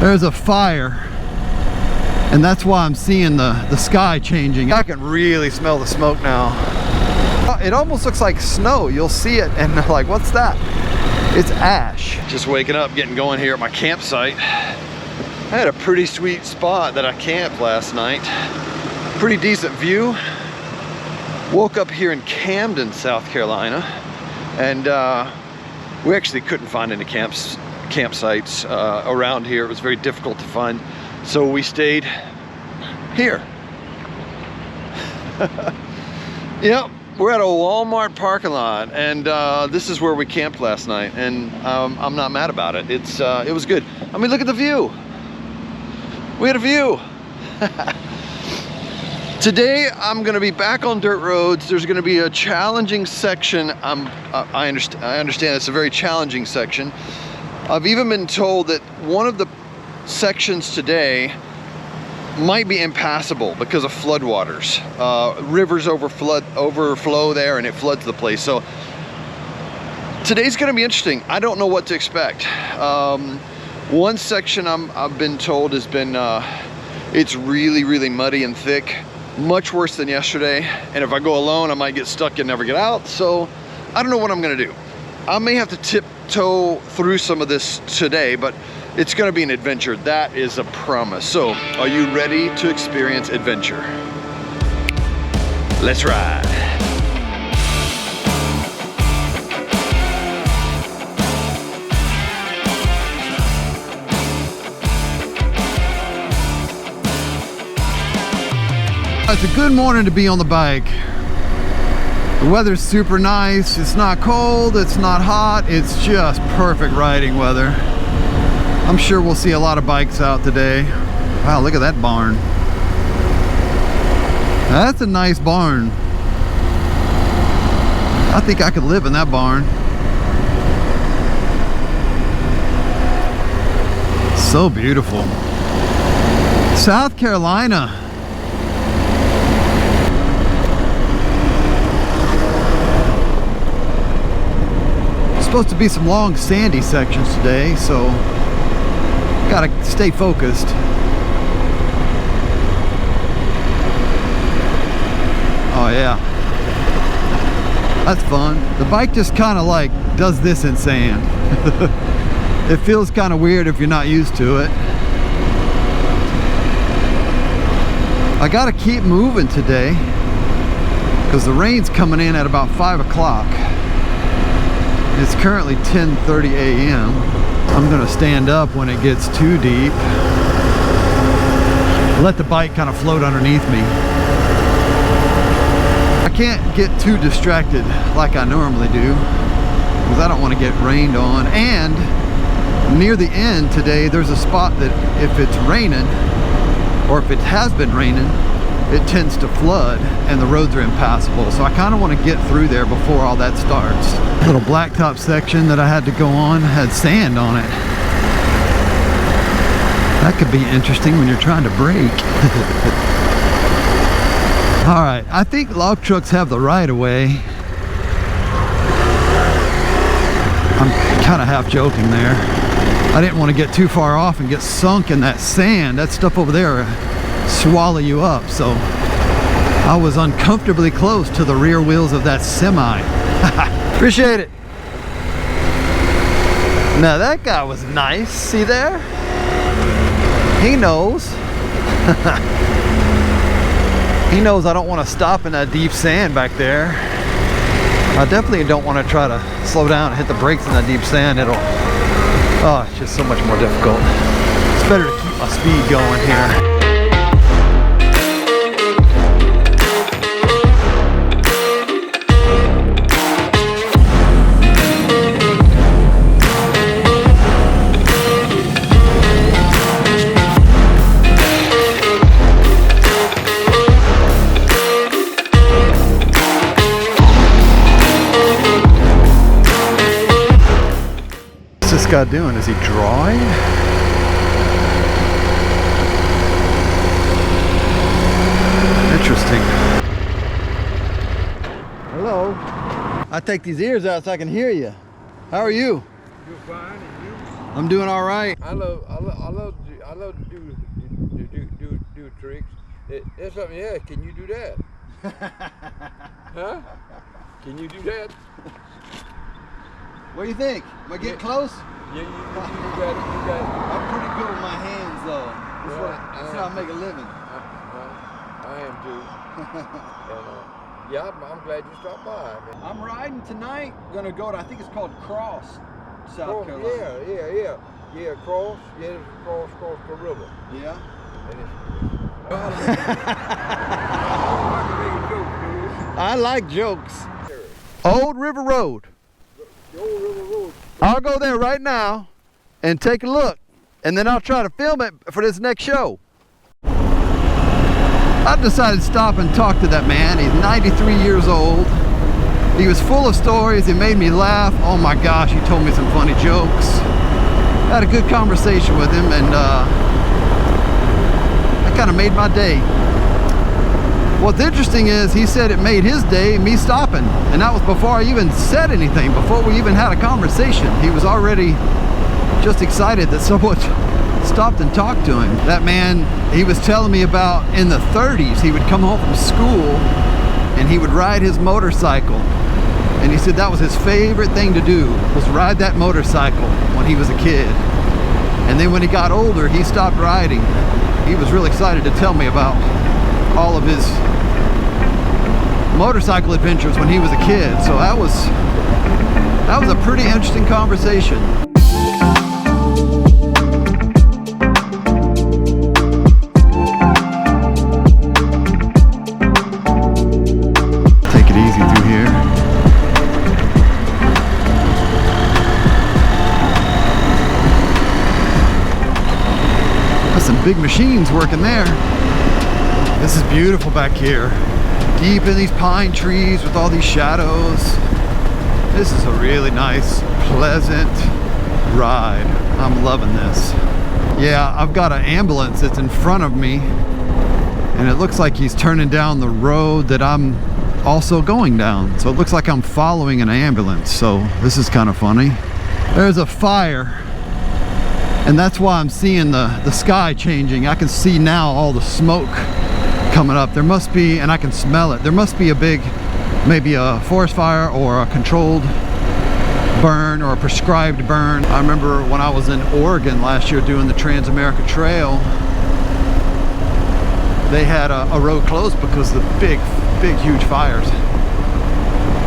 There's a fire, and that's why I'm seeing the sky changing. I can really smell the smoke now. It almost looks like snow. You'll see it and like, what's that? It's ash. Just waking up, getting going here at my campsite. I had a pretty sweet spot that I camped last night. Pretty decent view. Woke up here in Camden, South Carolina, and we actually couldn't find any campsites around here. It was very difficult to find, so we stayed here. Yep, we're at a Walmart parking lot, and this is where we camped last night, and I'm not mad about it. It was good. I mean, look at the view. We had a view. Today I'm going to be back on dirt roads. There's going to be a challenging section. I understand it's a very challenging section. I've even been told that one of the sections today might be impassable because of floodwaters. Rivers overflow there, and it floods the place. So today's going to be interesting. I don't know what to expect. One section I've been told has been it's really muddy and thick. Much worse than yesterday, and if I go alone I might get stuck and never get out, so I don't know what I'm gonna do. I may have to tiptoe through some of this today, but it's gonna be an adventure, that is a promise. So are you ready to experience adventure? Let's ride. It's a good morning to be on the bike. The weather's super nice. It's not cold, it's not hot, it's just perfect riding weather. I'm sure we'll see a lot of bikes out today. Wow, look at that barn. That's a nice barn. I think I could live in that barn. So beautiful. South Carolina. Supposed to be some long sandy sections today, so gotta stay focused. Oh yeah, that's fun. The bike just kind of like does this in sand. It feels kind of weird if you're not used to it. I gotta keep moving today because the rain's coming in at about 5 o'clock. It's currently 10:30 a.m. I'm gonna stand up when it gets too deep. Let the bike kind of float underneath me. I can't get too distracted like I normally do because I don't want to get rained on. And near the end today, there's a spot that if it's raining, or if it has been raining, it tends to flood and the roads are impassable. So I kind of want to get through there before all that starts. Little blacktop section that I had to go on had sand on it. That could be interesting when you're trying to brake. All right, I think log trucks have the right of way. I'm kind of half joking there. I didn't want to get too far off and get sunk in that sand. That stuff over there swallow you up, so I was uncomfortably close to the rear wheels of that semi. Appreciate it. Now that guy was nice. See there? He knows. He knows I don't want to stop in that deep sand back there. I definitely don't want to try to slow down and hit the brakes in that deep sand. Oh, it's just so much more difficult. It's better to keep my speed going here. What's this guy doing? Is he drawing? Interesting. Hello. I take these ears out so I can hear you. How are you? You're fine, and you? I'm doing all right. I love I love to do tricks. There's something else. Can you do that? Huh? Can you do that? What do you think? Am I getting close? Yeah, you got it. You got it. I'm pretty good with my hands, though. That's how I make a living. I am too. And, yeah, I'm glad you stopped by. I'm riding tonight. Gonna go to, I think it's called Cross, South Carolina. Yeah, Cross. Yeah, there's Cross the river. Yeah. And I like jokes. Old River Road. The old river road. I'll go there right now and take a look, and then I'll try to film it for this next show. I decided to stop and talk to that man. He's 93 years old. He was full of stories. He made me laugh. Oh my gosh, he told me some funny jokes. I had a good conversation with him, and that kind of made my day. What's interesting is he said it made his day, me stopping, and that was before I even said anything, before we even had a conversation. He was already just excited that someone stopped and talked to him. That man, he was telling me about in the 30s, he would come home from school and he would ride his motorcycle. And he said that was his favorite thing to do, was ride that motorcycle when he was a kid. And then when he got older, he stopped riding. He was really excited to tell me about all of his motorcycle adventures when he was a kid. So that was a pretty interesting conversation. Take it easy through here. There's some big machines working there. This is beautiful back here. Deep in these pine trees with all these shadows. This is a really nice, pleasant ride. I'm loving this. Yeah, I've got an ambulance that's in front of me, and it looks like he's turning down the road that I'm also going down. So it looks like I'm following an ambulance. So this is kind of funny. There's a fire, and that's why I'm seeing the sky changing. I can see now all the smoke coming up. There must be, and I can smell it, there must be a big, maybe a forest fire or a controlled burn or a prescribed burn. I remember when I was in Oregon last year doing the Trans-America Trail, they had a road closed because of the big huge fires.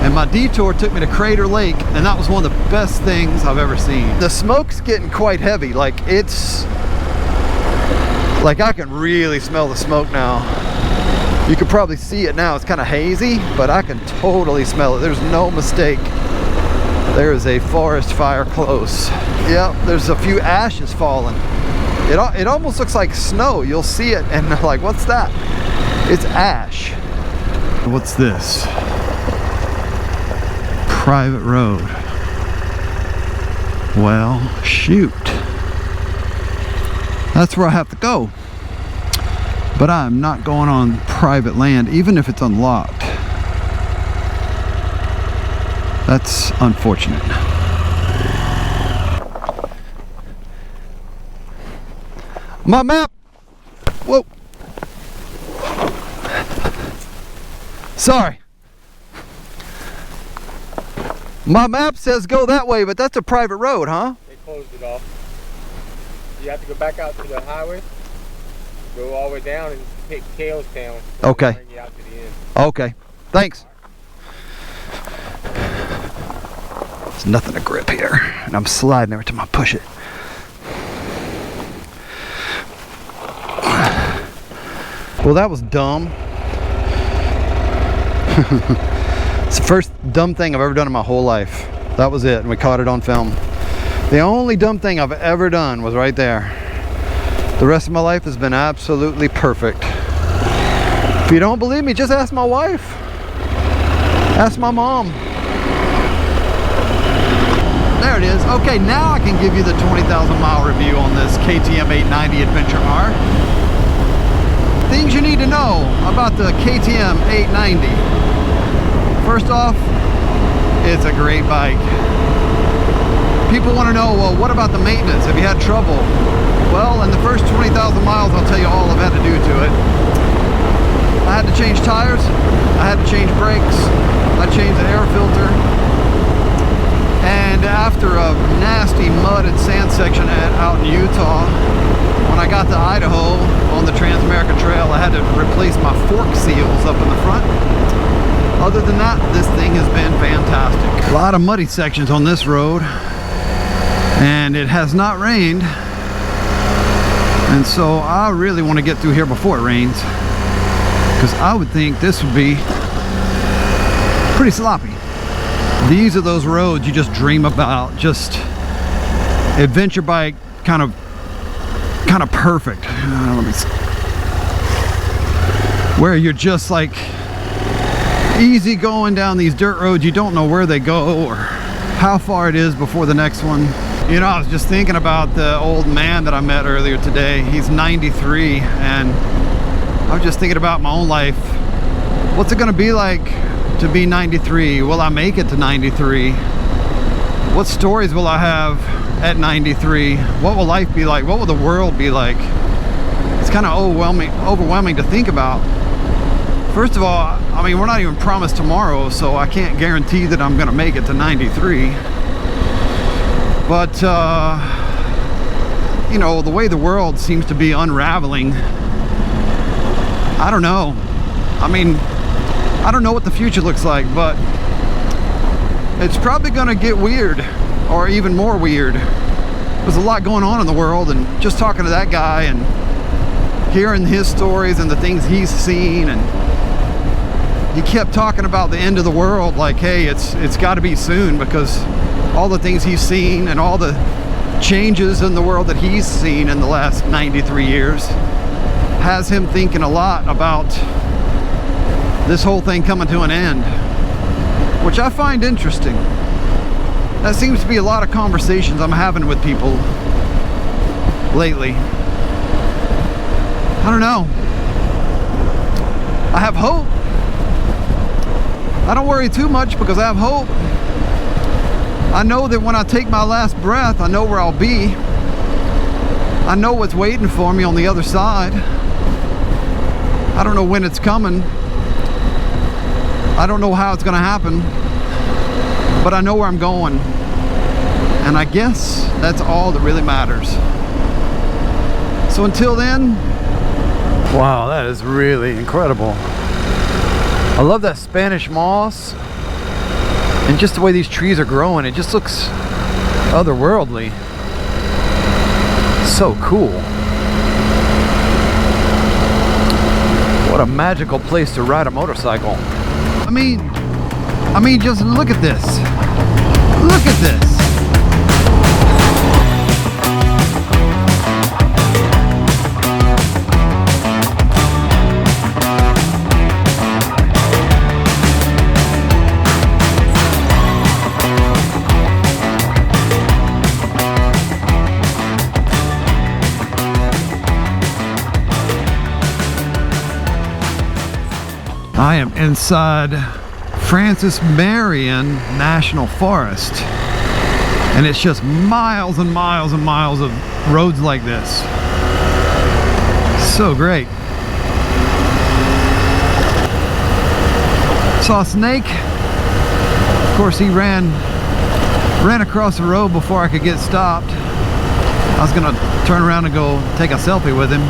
And my detour took me to Crater Lake, and that was one of the best things I've ever seen. The smoke's getting quite heavy. Like I can really smell the smoke now. You could probably see it now. It's kind of hazy, but I can totally smell it. There's no mistake. There is a forest fire close. Yep, there's a few ashes falling. It almost looks like snow. You'll see it and like, what's that? It's ash. What's this? Private road. Well, shoot. That's where I have to go. But I'm not going on private land, even if it's unlocked. That's unfortunate. My map! Whoa! Sorry. My map says go that way, but that's a private road, huh? They closed it off. You have to go back out to the highway, go all the way down and take Kalestown. Okay. Bring you out to the end. Okay. Thanks. There's nothing to grip here, and I'm sliding every time I push it. Well, that was dumb. It's the first dumb thing I've ever done in my whole life. That was it, and we caught it on film. The only dumb thing I've ever done was right there. The rest of my life has been absolutely perfect. If you don't believe me, just ask my wife. Ask my mom. There it is. Okay, now I can give you the 20,000 mile review on this KTM 890 Adventure R. Things you need to know about the KTM 890. First off, it's a great bike. People want to know, well, what about the maintenance? Have you had trouble? Well, in the first 20,000 the miles, I'll tell you all I've had to do to it. I had to change tires, I had to change brakes, I changed the air filter, and after a nasty mud and sand section out in Utah, when I got to Idaho on the Trans-American Trail, I had to replace my fork seals up in the front. Other than that, this thing has been fantastic. A lot of muddy sections on this road, and it has not rained, and so I really want to get through here before it rains, because I would think this would be pretty sloppy. These are those roads you just dream about, just adventure bike kind of perfect. Where you're just like easy going down these dirt roads, you don't know where they go or how far it is before the next one. You know, I was just thinking about the old man that I met earlier today. He's 93, and I was just thinking about my own life. What's it gonna be like to be 93? Will I make it to 93? What stories will I have at 93? What will life be like? What will the world be like? It's kind of overwhelming to think about. First of all, I mean, we're not even promised tomorrow, so I can't guarantee that I'm gonna make it to 93. But you know, the way the world seems to be unraveling, I don't know. I mean, I don't know what the future looks like, but it's probably gonna get weird, or even more weird. There's a lot going on in the world, and just talking to that guy and hearing his stories and the things he's seen, and he kept talking about the end of the world, like, hey, it's got to be soon, because all the things he's seen and all the changes in the world that he's seen in the last 93 years has him thinking a lot about this whole thing coming to an end, which I find interesting. That seems to be a lot of conversations I'm having with people lately. I don't know. I have hope. I don't worry too much because I have hope. I know that when I take my last breath, I know where I'll be. I know what's waiting for me on the other side. I don't know when it's coming. I don't know how it's gonna happen, but I know where I'm going. And I guess that's all that really matters. So until then, wow, that is really incredible. I love that Spanish moss and just the way these trees are growing. It just looks otherworldly. So cool. What a magical place to ride a motorcycle. I mean, just look at this. Look at this. I am inside Francis Marion National Forest, and it's just miles and miles and miles of roads like this. So great. Saw a snake. Of course, he ran across the road before I could get stopped. I was gonna turn around and go take a selfie with him.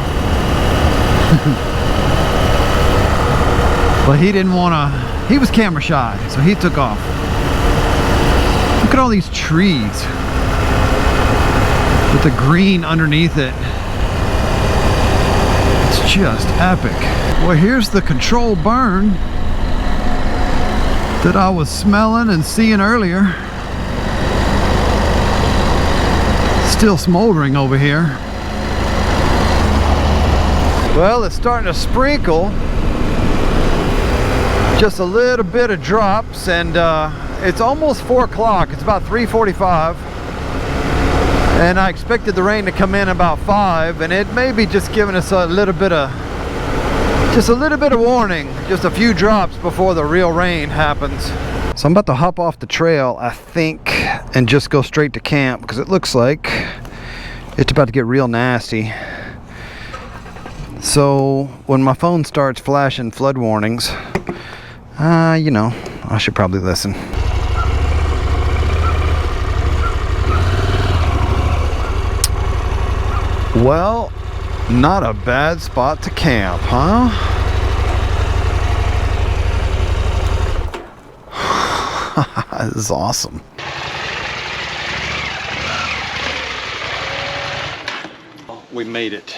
But he didn't want to, he was camera shy, so he took off. Look at all these trees with the green underneath it. It's just epic. Well, here's the controlled burn that I was smelling and seeing earlier. Still smoldering over here. Well, it's starting to sprinkle. Just a little bit of drops, and it's almost 4 o'clock. It's about 3:45, and I expected the rain to come in about 5, and it may be just giving us a little bit of warning, just a few drops before the real rain happens. So I'm about to hop off the trail, I think, and just go straight to camp, because it looks like it's about to get real nasty. So when my phone starts flashing flood warnings, you know, I should probably listen. Well, not a bad spot to camp, huh? This is awesome. We made it.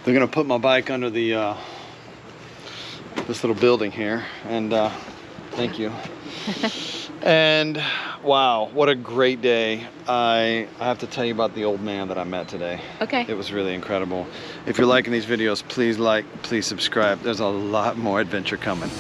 They're gonna put my bike under the this little building here, and thank you. And wow, what a great day. I have to tell you about the old man that I met today. Okay. It was really incredible. If you're liking these videos, please like, please subscribe. There's a lot more adventure coming.